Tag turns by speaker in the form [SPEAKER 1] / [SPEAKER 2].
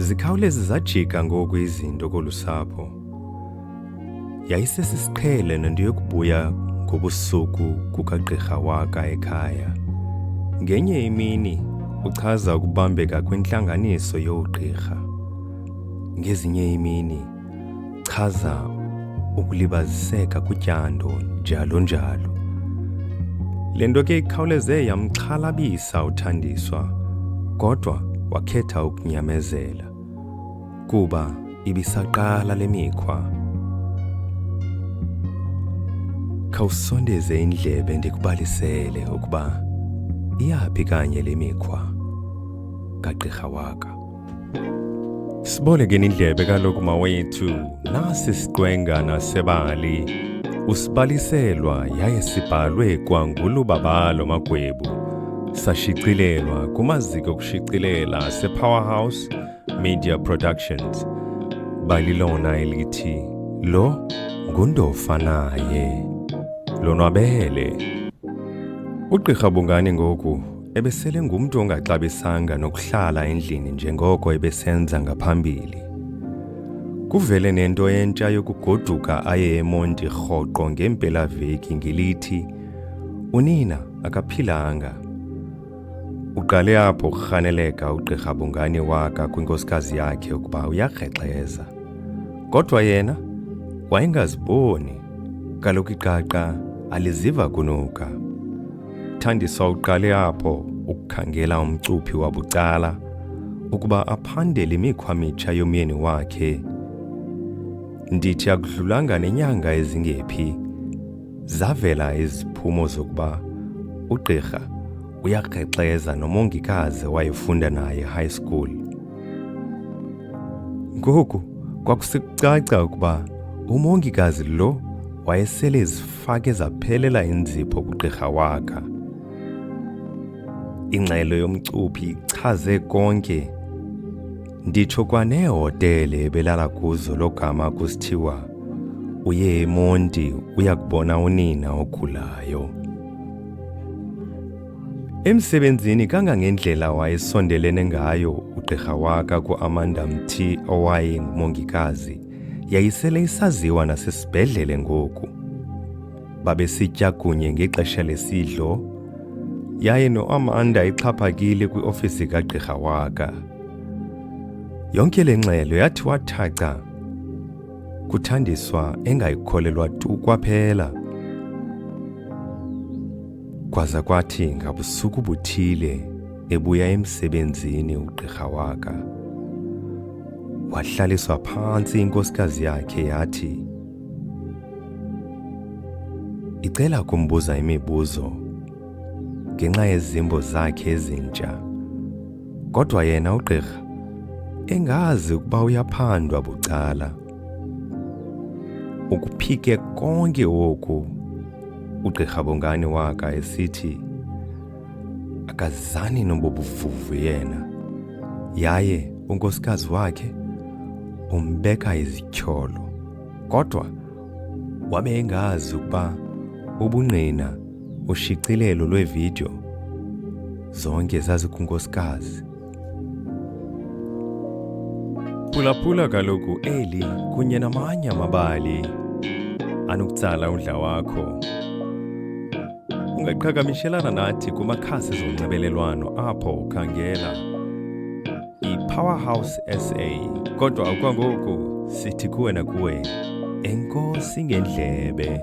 [SPEAKER 1] Zikhawuleze zajika ngoku izinto kolusapho. Yayisesiqhele nento yokubuya ngobusuku kukagqirha waka ekhaya. Ngenye imini uchaza ukubambeka kwintlanganiso yoogqirha. Ngezinye imini chaza ukulibaziseka kutyando njalo njalo. Le nto ke ikhawuleze yamxhalabisa uThandiswa, kodwa wakhetha ukunyamezela kuba ibisaqala le mikhwa. Khawusondeze indlebe ndikubalisele ukuba iyaphi kanye le mikhwa kagqirha waka. Sibolekeni indlebe kaloku mawethu, nasi siqwenga nasebali. Usibaliselwa yaye sibhalwe kwangulubabalo Magwebu. Sashicilelwa kumaziko okushicelela sePowerhouse Media Productions. Balilona elithi lo ngundofa naye. Lonwabele. Ugqirha Bongani ngoku ebesele ngumntu ongaxabisanga nokuhlala endlini njengoko ebesenza ngaphambili. Kuvele nento entsha yokugoduka aye eMonti rhoqo ngeempelaveki ngelithi unina akaphilanga. Uqale apho ukurhaneleka ugqirha Bongani waka kwinkosikazi yakhe ukuba uyakrexeza. Kodwa yena wayengaziboni, kaloku iqaqa aliziva kunuka. Thandiswa uqale apho ukukhangela umcuphi wabucala ukuba aphandele imikhwa mitsha yomyeni wakhe. Ndithi akudlulanga nenyanga ezingephi zavela iziphumo zokuba ugqirha uyakrexeza nomongikazi wayefunda naye high school. Ngoku kwakusekucaca ukuba umongikazi lo wayesele zifake zaphelela inzipho kugqirha waka. Ingxelo yomcuphi ichaze konke. Nditsho kwaneehotele ebelala kuzo logama kusithiwa uye eMonti uyakubona unina ogulayo. Emsebenzini kangangendlela wayesondelene ngayo ugqirha waka ku-Amanda Mthi owayengumongikazi yayisele isaziwa nasesibhedlele ngoku. Babesitya kunye ngexesha lesidlo, yaye no-Amanda ixhaphakile kwiofisi kagqirha waka. Yonke le ngxelo yathi wathaca kuThandiswa engayikholelwa tu kwaphela. Kwaza kwathi ngabusuku buthile ebuya emsebenzini ugqirha waka, wahlaliswa phantsi inkosikazi yakhe yathi icela kumbuza imibuzo ngenxa yezimbo zakhe ezintsha. Kodwa yena ugqirha engazi ukuba uyaphandwa bucala. Ukuphike konke oku ugqirha Bongani waka esithi akazani nobo buvuvu yena, yaye unkosikazi wakhe umbeka izityholo. Kodwa wabe engazi ukuba ubungqina ushicilelo lwevidiyo zonke zazikunkosikazi. Phulaphula kaloku eli kunye namanye amabali anokutsala udla wakho. Ungaqhagamishelana nathi kumakhasi zonxibelelwano apho ukhangela iPowerhouse SA. Kodwa okwangoku sithi kuwe nakuwe, enkosi ngendlebe.